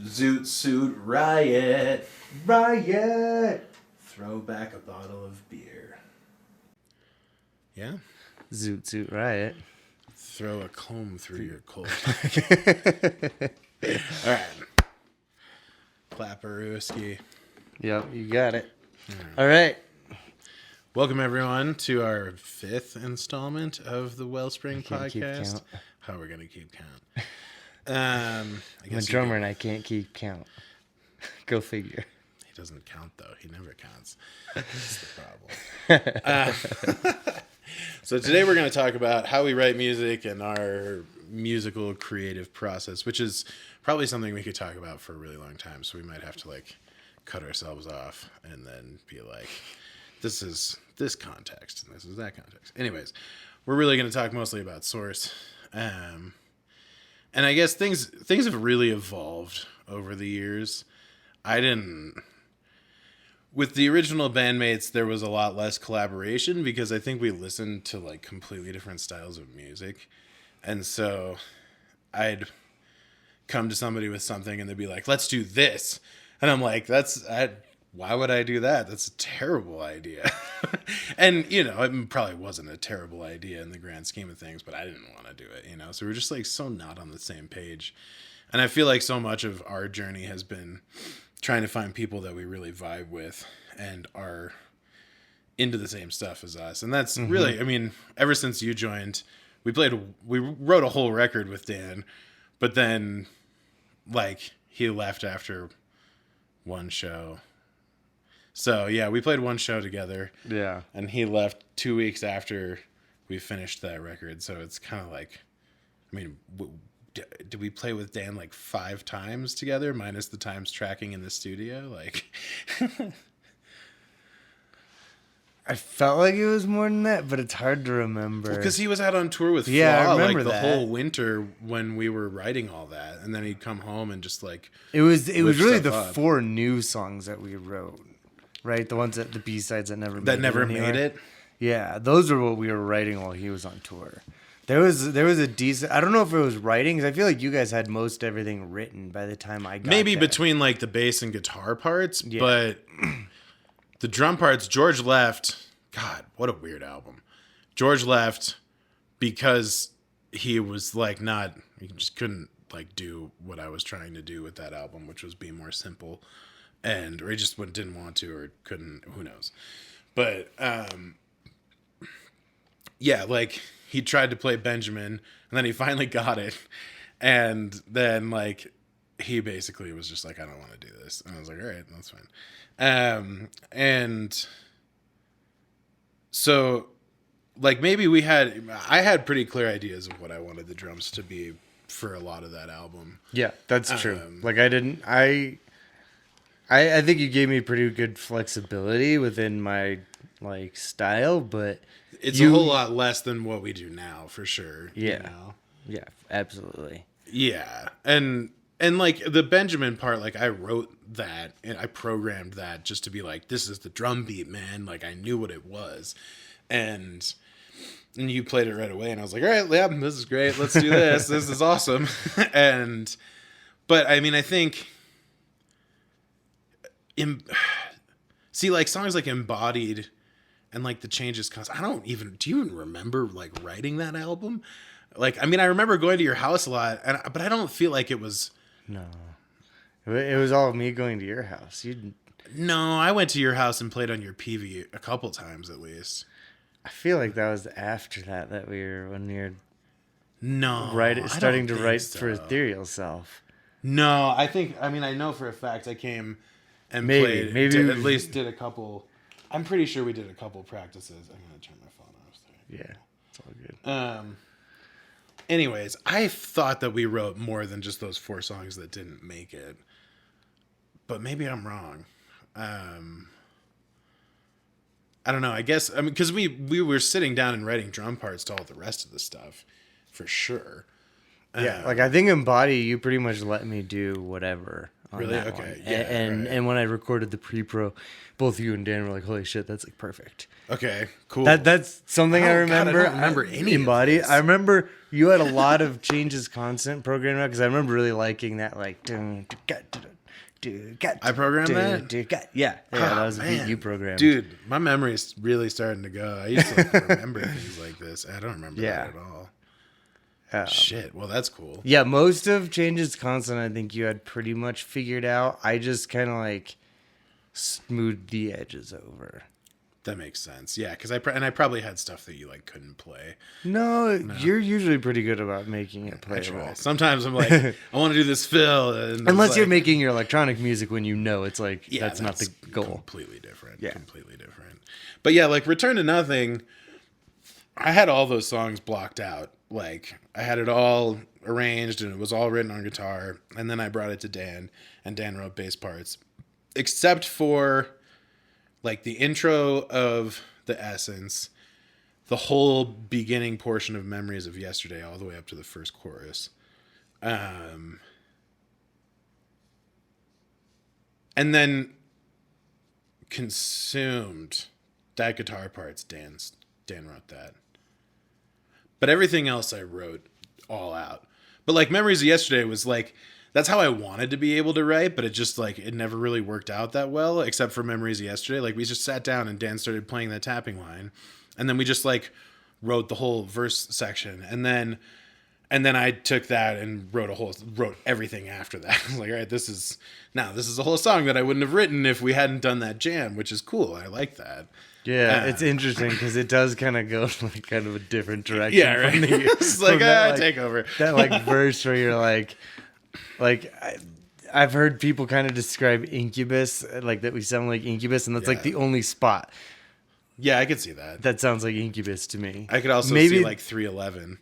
Zoot Suit Riot. Riot. Throw back a bottle of beer. Yeah? Zoot Suit Riot. Throw a comb through your cold. All right. Clapperooski. Yep, you got it. All right. Welcome, everyone, to our 5th installment of the Wellspring Can't keep Podcast. count. How are we going to keep count? I I'm a guess drummer and I can't keep count. Go figure. He doesn't count, though. He never counts. That's the problem. So today we're going to talk about how we write music and our musical creative process, which is probably something we could talk about for a really long time. So we might have to cut ourselves off and then be like, this is this context and this is that context. Anyways, we're really going to talk mostly about source. And I guess things have really evolved over the years. With the original bandmates, there was a lot less collaboration because I think we listened to completely different styles of music. And so I'd come to somebody with something and they'd be like, let's do this. And I'm like, why would I do that? That's a terrible idea. And, it probably wasn't a terrible idea in the grand scheme of things, but I didn't want to do it, So we're just so not on the same page. And I feel like so much of our journey has been trying to find people that we really vibe with and are into the same stuff as us. And that's really, ever since you joined, we wrote a whole record with Dan, but then he left after one show. So yeah, we played one show together. Yeah. And he left 2 weeks after we finished that record. So it's kind of did we play with Dan 5 times together, minus the times tracking in the studio? I felt like it was more than that, but it's hard to remember. Because he was out on tour with Flaw I remember the that. whole winter when we were writing all that, and then he'd come home and just it was really the up. 4 new songs that we wrote, right? The ones the B-sides that never made it. Yeah, those are what we were writing while he was on tour. There was a decent. I don't know if it was writing, because I feel like you guys had most everything written by the time I got maybe there. between the bass and guitar parts, Yeah. but the drum parts. George left. God, what a weird album. George left because he was not. He just couldn't do what I was trying to do with that album, which was be more simple, or he just didn't want to or couldn't. Who knows? But yeah, he tried to play Benjamin, and then he finally got it. And then, he basically was just I don't want to do this. And I was like, all right, that's fine. And so, maybe I had pretty clear ideas of what I wanted the drums to be for a lot of that album. Yeah, that's true. I think you gave me pretty good flexibility within my, style, but... It's a whole lot less than what we do now, for sure. Yeah. Yeah, absolutely. Yeah. And the Benjamin part, I wrote that and I programmed that just to be this is the drum beat, man. I knew what it was. And you played it right away and I was like, all right, yeah, this is great. Let's do this. This is awesome. But I think songs like Embodied and the changes, cause do you even remember writing that album? I remember going to your house a lot, but I don't feel like it was. No, it was all me going to your house. No, I went to your house and played on your PV a couple times at least. I feel like that was after that when we were no starting to write so. for Ethereal Self. No, I think I know for a fact I came and maybe at least did a couple. I'm pretty sure we did a couple practices. I'm gonna turn my phone off. Sorry. Yeah, it's all good. Anyways, I thought that we wrote more than just those 4 songs that didn't make it, but maybe I'm wrong. I don't know. I guess because we were sitting down and writing drum parts to all the rest of the stuff, for sure. Yeah, I think Embody, you pretty much let me do whatever on Really? that Okay. one. Yeah, And when I recorded the pre-pro, both you and Dan were like, "Holy shit, that's like perfect." Okay, cool. That's something I Oh, God, I remember. don't remember any in of body. this. I remember you had a lot of changes constant programmed because I remember really liking that like. I programmed that? Yeah, that was a beat you programmed. Dude, my memory's really starting to go. I used to like, remember things like this. I don't remember that at all. Shit. Well, that's cool. Yeah, most of Changes Constant, I think you had pretty much figured out. I just kind of like smoothed the edges over. That makes sense. Yeah, because I probably had stuff that you like couldn't play. No, you're usually pretty good about making it playable. Sometimes I'm like, I want to do this fill. And unless you're making your electronic music when you know it's like that's not the goal. Completely different. Yeah. Completely different. But yeah, like Return to Nothing, I had all those songs blocked out. Like I had it all arranged and it was all written on guitar. And then I brought it to Dan and Dan wrote bass parts. Except for like the intro of The Essence, the whole beginning portion of Memories of Yesterday, all the way up to the first chorus. And then Consumed, that guitar part's Dan wrote that. But everything else I wrote all out. But like Memories of Yesterday was like, that's how I wanted to be able to write, but it just like, it never really worked out that well, except for Memories of Yesterday. Like we just sat down and Dan started playing that tapping line. And then we just like wrote the whole verse section. And then I took that and wrote everything after that. I was like, all right, this is a whole song that I wouldn't have written if we hadn't done that jam, which is cool. I like that. Yeah, it's interesting because it does kind of go like kind of a different direction. Yeah, right. It's like, take over. That like verse where you're like I've heard people kind of describe Incubus, like that we sound like Incubus, and that's like the only spot. Yeah, I could see that. That sounds like Incubus to me. I could also see like 311.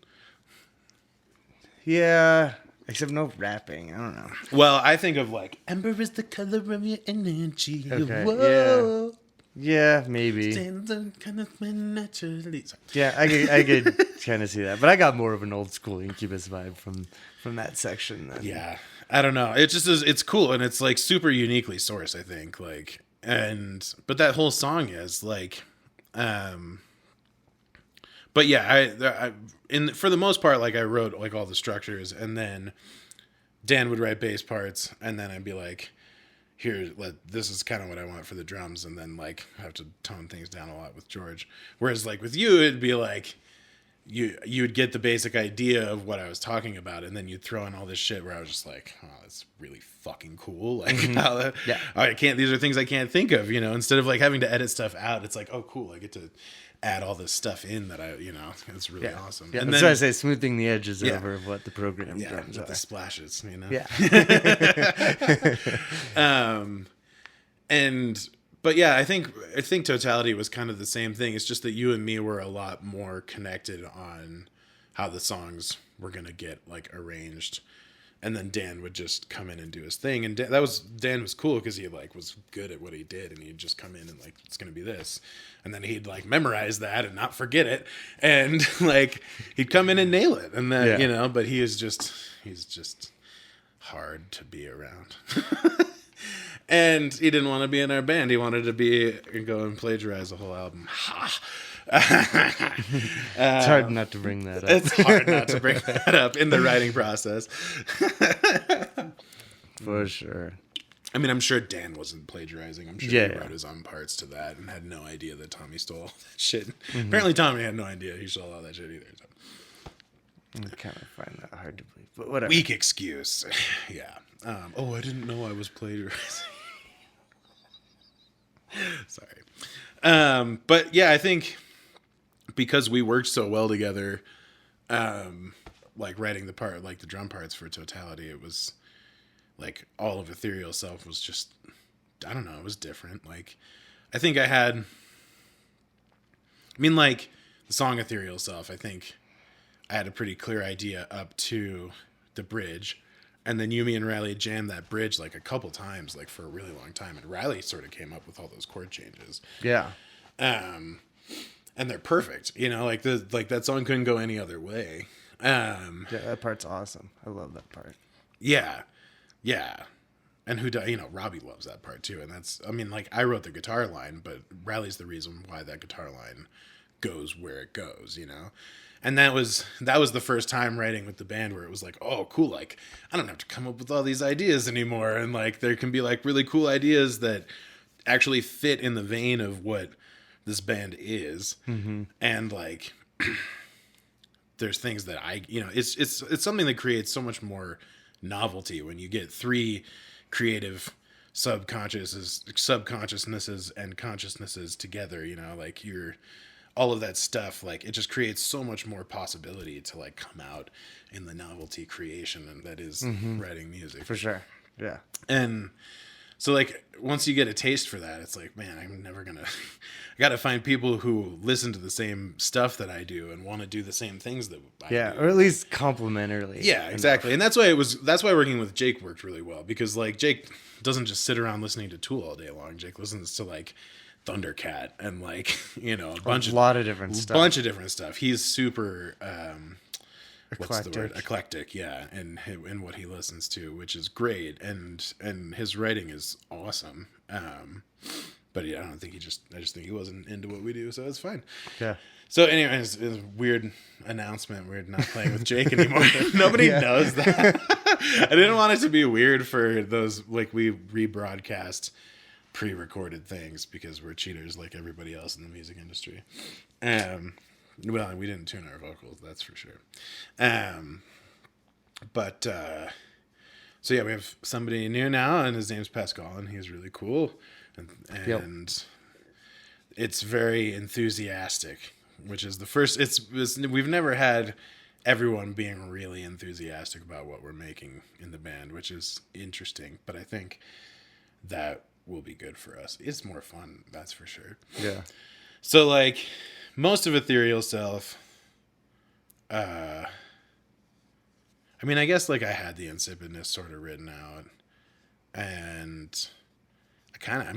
Yeah, except no rapping. I don't know. Well, I think of like Ember is the color of your energy. Okay, Whoa. Yeah, maybe. Naturally. Yeah, I could kind of see that, but I got more of an old school Incubus vibe from that section. Yeah, I don't know. It just is. It's cool and it's like super uniquely sourced. I think like but that whole song is like, but yeah, for the most part, like I wrote like all the structures, and then Dan would write bass parts, and then I'd be like, this is kind of what I want for the drums, and then like have to tone things down a lot with George. Whereas like with you, it'd be like you would get the basic idea of what I was talking about, and then you'd throw in all this shit where I was just like, oh, that's really fucking cool. Like, these are things I can't think of, instead of like having to edit stuff out. It's like, oh, cool, I get to add all this stuff in that it's really awesome. Yeah, and that's then, why I say smoothing the edges over of what the program drums with are. the splashes, Yeah. But yeah, I think Totality was kind of the same thing. It's just that you and me were a lot more connected on how the songs were gonna get like arranged, and then Dan would just come in and do his thing. And Dan was cool because he like was good at what he did, and he'd just come in and like, it's gonna be this, and then he'd like memorize that and not forget it, and like he'd come in and nail it, and then but he's just hard to be around. And he didn't want to be in our band. He wanted to go and plagiarize the whole album. It's hard not to bring that up. It's hard not to bring that up in the writing process. For sure. I mean, I'm sure Dan wasn't plagiarizing. I'm sure he wrote his own parts to that and had no idea that Tommy stole all that shit. Mm-hmm. Apparently Tommy had no idea he stole all that shit either. So. I kind of find that hard to believe, but whatever. Weak excuse. Yeah. I didn't know I was plagiarizing. Sorry. But yeah, I think because we worked so well together, like writing the drum parts for Totality, it was like all of Ethereal Self was just, I don't know, it was different. Like, I think the song Ethereal Self, I think I had a pretty clear idea up to the bridge. And then me and Riley jammed that bridge like a couple times, like for a really long time. And Riley sort of came up with all those chord changes. Yeah. And they're perfect, like that song couldn't go any other way. Yeah, that part's awesome. I love that part. Yeah. Yeah. and Robbie loves that part too. And that's, I mean, like, I wrote the guitar line, but Riley's the reason why that guitar line goes where it goes, And that was the first time writing with the band where it was like, oh, cool. Like, I don't have to come up with all these ideas anymore. And like, there can be like really cool ideas that actually fit in the vein of what this band is. Mm-hmm. And like, there's things that it's something that creates so much more novelty when you get three creative subconsciousnesses and consciousnesses together, like all of that stuff, like it just creates so much more possibility to like come out in the novelty creation, and that is writing music. For sure. Yeah. And so like once you get a taste for that, it's like, man, I'm never gonna I gotta find people who listen to the same stuff that I do and want to do the same things that I do. Or at least complementarily. Yeah, exactly. And that's why working with Jake worked really well, because like Jake doesn't just sit around listening to Tool all day long. Jake listens to like Thundercat and like a lot of different stuff. He's super eclectic, yeah, and in what he listens to, which is great, and his writing is awesome. But yeah, I just think he wasn't into what we do, so it's fine. Yeah. So anyways, it's a weird announcement. We're not playing with Jake anymore. Nobody knows that. I didn't want it to be weird for those, like, we rebroadcast pre-recorded things because we're cheaters like everybody else in the music industry. Well, we didn't tune our vocals, that's for sure. So yeah, we have somebody new now, and his name's Pascal, and he's really cool, and it's very enthusiastic, which is the first. We've never had everyone being really enthusiastic about what we're making in the band, which is interesting, but I think that will be good for us. It's more fun, that's for sure. Yeah. So like most of Ethereal Self, I mean, I guess like I had the insipidness sort of written out, and I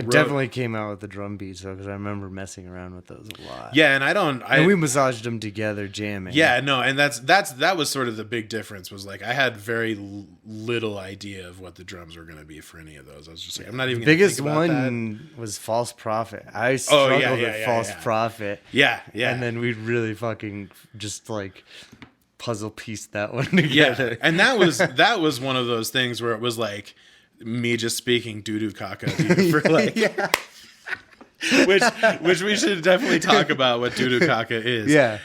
definitely came out with the drum beats though, because I remember messing around with those a lot. Yeah, and we massaged them together, jamming. Yeah, no, and that was sort of the big difference. Was like I had very little idea of what the drums were going to be for any of those. I was just like, I'm not even. The biggest one was False Prophet. I struggled with False Prophet. Yeah, and then we really fucking just like puzzle pieced that one together. Yeah, and that was one of those things where it was like me just speaking doo-doo caca to you for like which we should definitely talk about what doo-doo caca is. Yeah.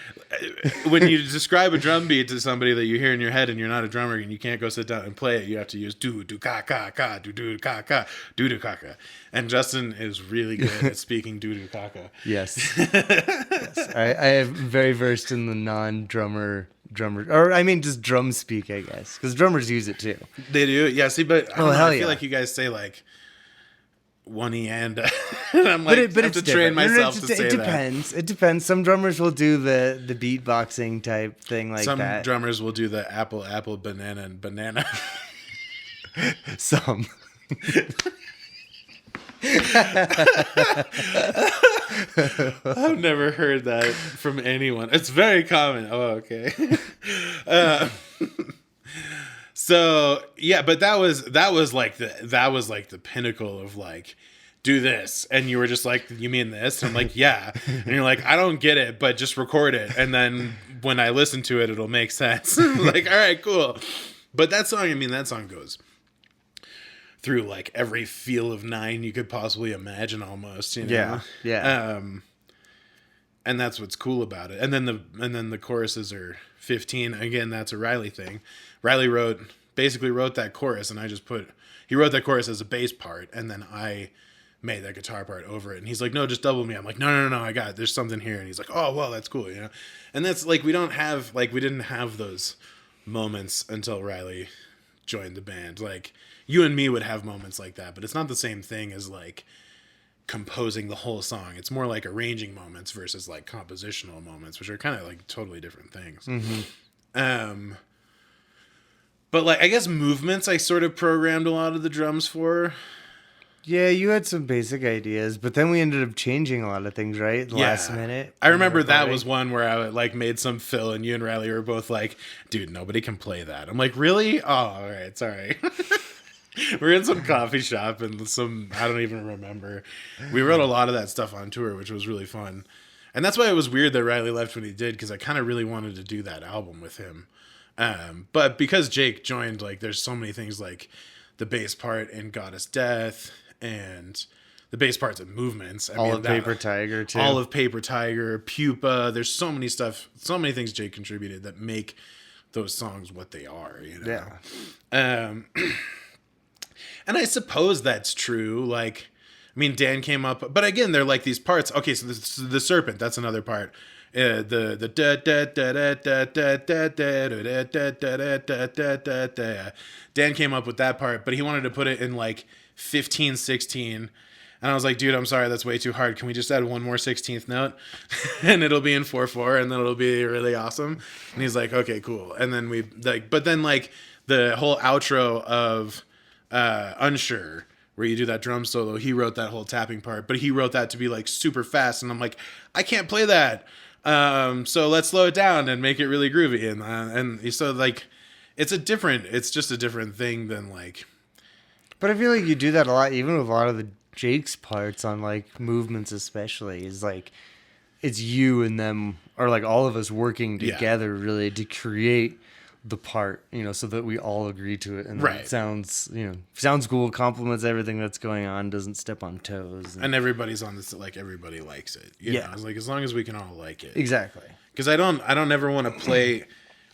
When you describe a drum beat to somebody that you hear in your head and you're not a drummer and you can't go sit down and play it, you have to use doo-doo caca, doo-doo caca, doo-doo caca. And Justin is really good at speaking doo-doo caca. Yes. I am very versed in the non-drummer, or I mean just drum speak, I guess, because drummers use it too. They do, yeah. See, but I feel like you guys say like one and I'm like, but I have to train myself to say that. It depends. It depends. Some drummers will do the beatboxing type thing like that. Some drummers will do the apple, banana, and banana. Some. I've never heard that from anyone. It's very common. Oh, okay. So yeah, but that was like the pinnacle of like, do this, and you were just like, you mean this? And I'm like, yeah. And you're like, I don't get it, but just record it, and then when I listen to it, it'll make sense. Like, all right, cool. But that song goes through like every feel of Nine you could possibly imagine, almost. Yeah. And that's what's cool about it. And then the choruses are 15. Again, that's a Riley thing. Riley basically wrote that chorus, and he wrote that chorus as a bass part, and then I made that guitar part over it. And he's like, no, just double me. I'm like, no, I got it. There's something here. And he's like, oh, well, that's cool, And that's like, we didn't have those moments until Riley joined the band. Like, you and me would have moments like that, but it's not the same thing as like composing the whole song. It's more like arranging moments versus like compositional moments, which are kind of like totally different things. Mm-hmm. But like, I guess movements, I sort of programmed a lot of the drums for. Yeah, you had some basic ideas, but then we ended up changing a lot of things, right? Last minute. I remember that was one where I like made some fill, and you and Riley were both like, dude, nobody can play that. I'm like, really? Oh, all right, sorry. We're in some coffee shop and I don't even remember. We wrote a lot of that stuff on tour, which was really fun. And that's why it was weird that Riley left when he did, because I kind of really wanted to do that album with him. But because Jake joined, like, there's so many things, like the bass part in Goddess Death and the bass parts of Movements. All of Paper Tiger, too. All of Paper Tiger, Pupa. There's so many things Jake contributed that make those songs what they are, you know? Yeah. And I suppose that's true. Like, I mean, Dan came up, but again, they're like these parts. Okay, so the Serpent, that's another part. The Dan came up with that part, but he wanted to put it in like 15/16. And I was like, dude, I'm sorry, that's way too hard. Can we just add one more 16th note? And it'll be in 4/4, and then it'll be really awesome. And he's like, okay, cool. And then but then like the whole outro of Unsure, where you do that drum solo, he wrote that whole tapping part, but he wrote that to be like super fast, and I'm like, I can't play that, so let's slow it down and make it really groovy. And so like it's just a different thing than like. But I feel like you do that a lot, even with a lot of the Jake's parts on like Movements, especially, is like it's you and them, or like all of us working together really to create the part, you know, so that we all agree to it, and right. It sounds cool, complements everything that's going on, doesn't step on toes, and everybody's on this, like everybody likes it. You know? It's like, as long as we can all like it, exactly. Because I don't ever want to play,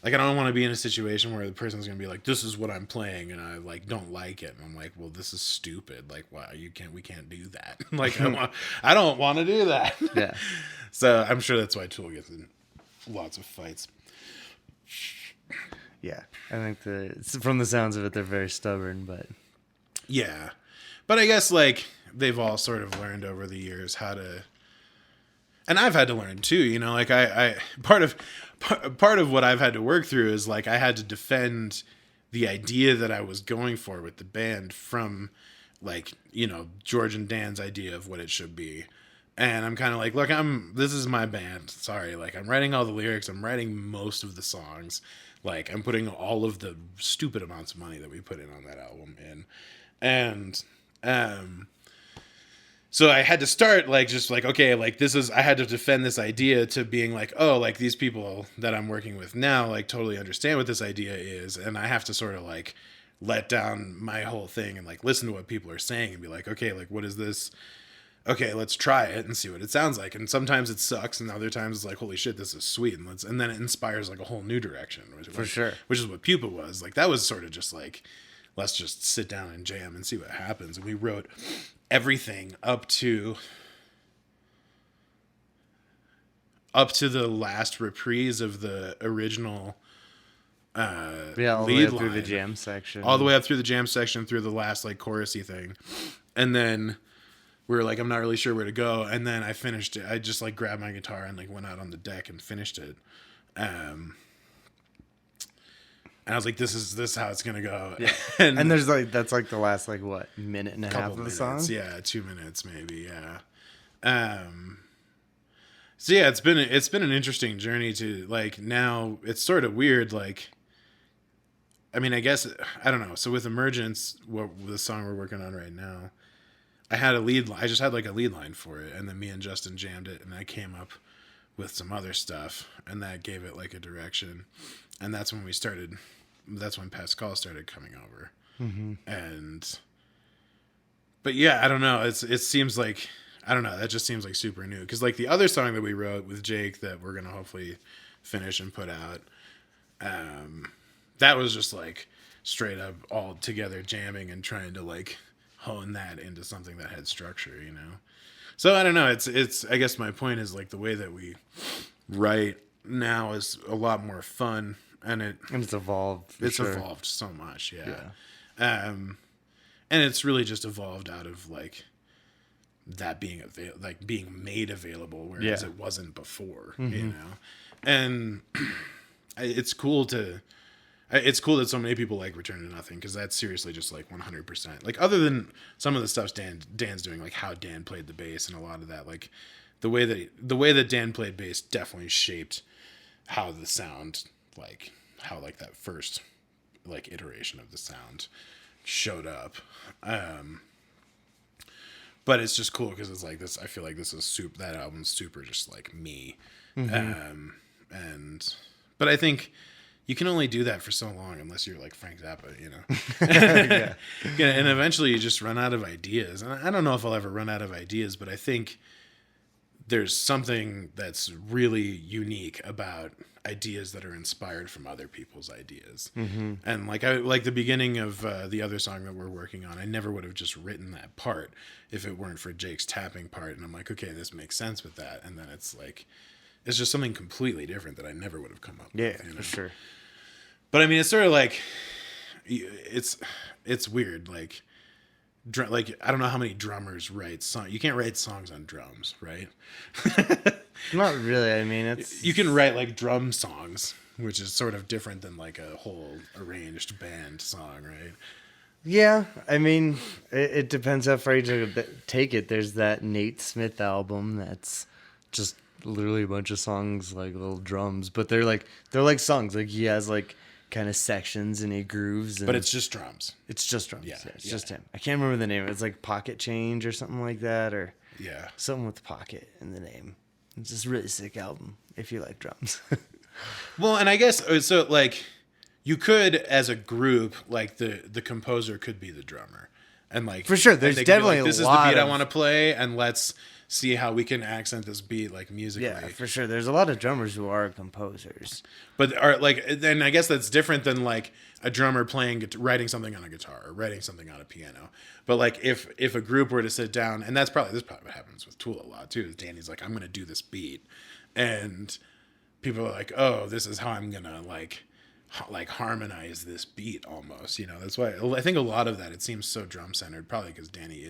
like I don't want to be in a situation where the person's gonna be like, this is what I'm playing, and I like don't like it, and I'm like, well, this is stupid. Like, wow, we can't do that. Like, I don't want to do that. Yeah. So I'm sure that's why Tool gets in lots of fights. Yeah, I think from the sounds of it, they're very stubborn, but yeah, but I guess like they've all sort of learned over the years how to, and I've had to learn too. You know, like I part of what I've had to work through is like I had to defend the idea that I was going for with the band from like, you know, George and Dan's idea of what it should be. And I'm kind of like, look, this is my band. Sorry, like I'm writing all the lyrics, I'm writing most of the songs. Like, I'm putting all of the stupid amounts of money that we put in on that album in. And so I had to start, like, just like, okay, like, I had to defend this idea to being like, oh, like, these people that I'm working with now, like, totally understand what this idea is. And I have to sort of, like, let down my whole thing and, like, listen to what people are saying and be like, okay, like, what is this? Okay, let's try it and see what it sounds like. And sometimes it sucks, and other times it's like, holy shit, this is sweet. And then it inspires like a whole new direction. For sure. Which is what Pupa was. Like, that was sort of just like, let's just sit down and jam and see what happens. And we wrote everything up to the last reprise of the original all the way up through the jam section. All the way up through the jam section, through the last like chorusy thing. And then we were like, I'm not really sure where to go. And then I finished it. I just like grabbed my guitar and like went out on the deck and finished it. And I was like, this is how it's going to go. Yeah. and there's like, that's like the last like what, minute and a half of the song? Yeah. 2 minutes maybe. Yeah. So yeah, it's been an interesting journey to like, now it's sort of weird. Like, I mean, I guess, I don't know. So with Emergence, the song we're working on right now, I just had like a lead line for it, and then me and Justin jammed it, and I came up with some other stuff, and that gave it like a direction. And that's when Pascal started coming over. Mm-hmm. But yeah, I don't know. It seems like, I don't know. That just seems like super new. Cause like the other song that we wrote with Jake that we're going to hopefully finish and put out, that was just like straight up all together jamming and trying to like hone that into something that had structure, you know? So I don't know. It's, I guess my point is like the way that we write now is a lot more fun, and it's evolved. Evolved so much. Yeah. And it's really just evolved out of like that being being made available, whereas it wasn't before, you know? And it's cool that so many people like Return to Nothing, because that's seriously just like 100%. Like, other than some of the stuff Dan's doing, like how Dan played the bass and a lot of that, like the way that Dan played bass definitely shaped how the sound, like how like that first like iteration of the sound showed up. But it's just cool because it's like this. I feel like this is that album's super just like me. But I think you can only do that for so long unless you're like Frank Zappa, you know. Yeah, and eventually you just run out of ideas. And I don't know if I'll ever run out of ideas, but I think there's something that's really unique about ideas that are inspired from other people's ideas. And like the beginning of the other song that we're working on, I never would have just written that part if it weren't for Jake's tapping part. And I'm like, okay, this makes sense with that. And then it's like, it's just something completely different that I never would have come up with. Yeah, for sure. But I mean, it's sort of like, it's weird. Like I don't know how many drummers write songs. You can't write songs on drums, right? Not really. I mean, you can write like drum songs, which is sort of different than like a whole arranged band song, right? Yeah, I mean, it depends how far you take it. There's that Nate Smith album that's just literally a bunch of songs, like little drums, but they're like songs. Like he has like kind of sections and he grooves. But it's just drums. It's just drums. Yeah, it's just him. I can't remember the name. It's like Pocket Change or something like that, or something with pocket in the name. It's just a really sick album if you like drums. Well, and I guess so. Like you could, as a group, like the composer could be the drummer, and like for sure, there's definitely like, this is the beat I want to play, and let's see how we can accent this beat like musically. Yeah, for sure. There's a lot of drummers who are composers, but are like, then I guess that's different than like a drummer writing something on a guitar or writing something on a piano. But like if a group were to sit down, and this is probably what happens with Tool a lot too. Is Danny's like, I'm gonna do this beat, and people are like, oh, this is how I'm gonna like harmonize this beat almost. You know, that's why I think a lot of that, it seems so drum centered, probably because Danny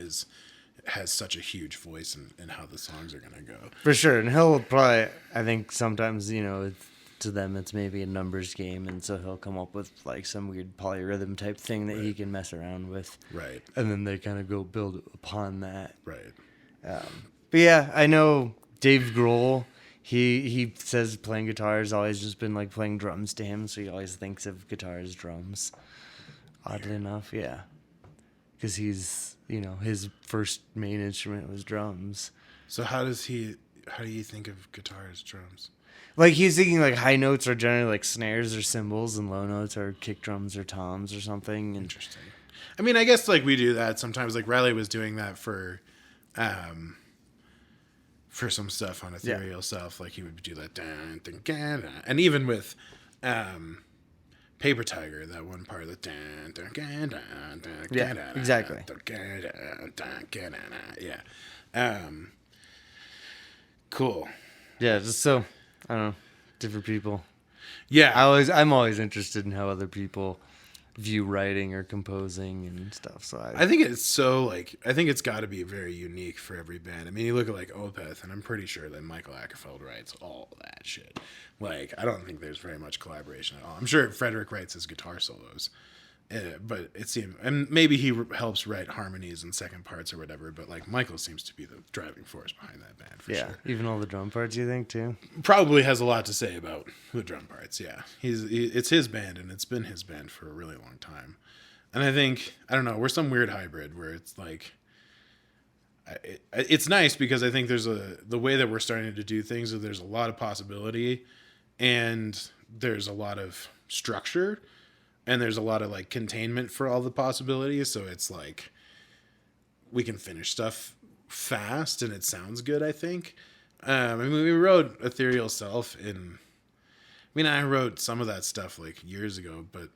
has such a huge voice in how the songs are gonna go. For sure. And he'll probably, I think sometimes, you know, to them it's maybe a numbers game, and so he'll come up with like some weird polyrhythm type thing that he can mess around with. Right. And then they kind of go build upon that. Right. But yeah, I know Dave Grohl, he says playing guitar has always just been like playing drums to him, so he always thinks of guitar as drums. Oddly enough, yeah. Because he's, you know, his first main instrument was drums. So how do you think of guitar as drums? Like he's thinking like high notes are generally like snares or cymbals, and low notes are kick drums or toms or something. Interesting. I mean, I guess like we do that sometimes. Like Riley was doing that for some stuff on Ethereal Self. Like he would do that, and even with Paper Tiger, that one part, the exactly. Cool. Yeah, just so I don't know, different people. Yeah, I'm always interested in how other people view writing or composing and stuff. So I think it's so like, I think it's got to be very unique for every band. I mean, you look at like Opeth, and I'm pretty sure that Michael Ackerfeld writes all that shit. Like, I don't think there's very much collaboration at all. I'm sure Frederick writes his guitar solos, but it seems, and maybe he helps write harmonies and second parts or whatever. But like, Michael seems to be the driving force behind that band for sure. Even all the drum parts, you think too? Probably has a lot to say about the drum parts. Yeah, it's his band, and it's been his band for a really long time. And I think, I don't know, we're some weird hybrid where it's like, it's nice because I think there's the way that we're starting to do things, there's a lot of possibility, and there's a lot of structure, and there's a lot of like containment for all the possibilities. So it's like we can finish stuff fast and it sounds good, I think. I mean, we wrote Ethereal Self I wrote some of that stuff like years ago, but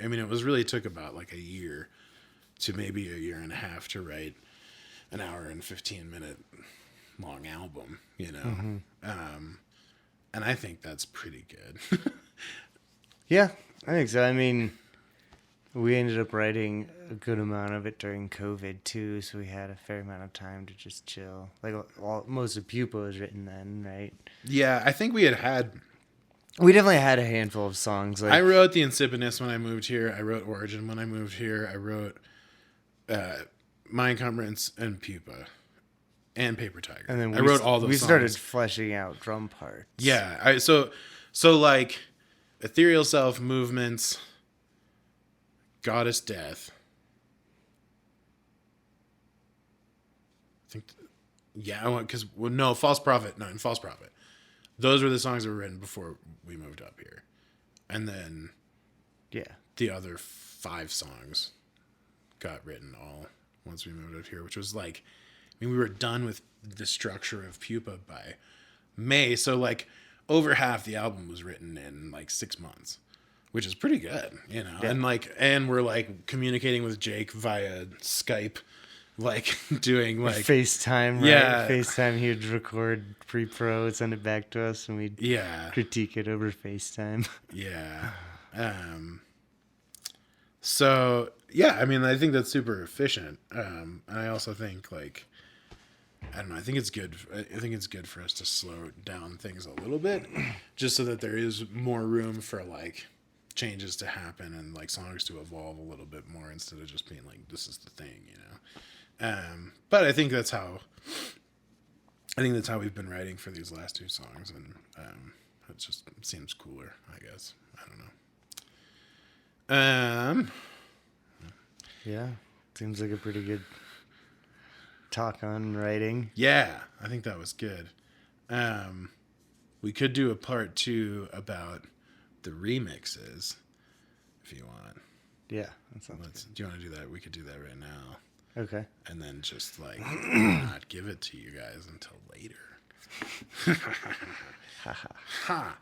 I mean, it took about like a year to maybe a year and a half to write an hour and 15-minute long album, you know? Mm-hmm. And I think that's pretty good. Yeah, I think so. I mean, we ended up writing a good amount of it during COVID too, so we had a fair amount of time to just chill. Like most of Pupa was written then, right? Yeah, I think we definitely had a handful of songs. Like, I wrote The Insipidness when I moved here. I wrote Origin when I moved here. I wrote My Encumbrance and Pupa and Paper Tiger. And then I wrote all those songs. We started fleshing out drum parts. Yeah. So like Ethereal Self, Movements, Goddess Death, think, because no, False Prophet. No, in False Prophet, those were the songs that were written before we moved up here, and then the other 5 songs got written all once we moved up here, which was like, I mean, we were done with the structure of Pupa by May, so like over half the album was written in like 6 months, which is pretty good, you know. Yeah. And we're like communicating with Jake via Skype, like doing like FaceTime, right? Yeah, FaceTime. He'd record pre-pro, send it back to us, and we'd critique it over FaceTime. Yeah. So yeah, I mean, I think that's super efficient. And I also think like, I don't know. I think it's good. I think it's good for us to slow down things a little bit, just so that there is more room for like changes to happen and like songs to evolve a little bit more instead of just being like, this is the thing, you know. But I think that's how we've been writing for these last 2 songs, and it just seems cooler, I guess. I don't know. Yeah, seems like a pretty good talk on writing. Yeah, I think that was good. We could do a part 2 about the remixes if you want. Yeah, that sounds good. Do you want to do that? We could do that right now. Okay. And then just like not give it to you guys until later. Ha.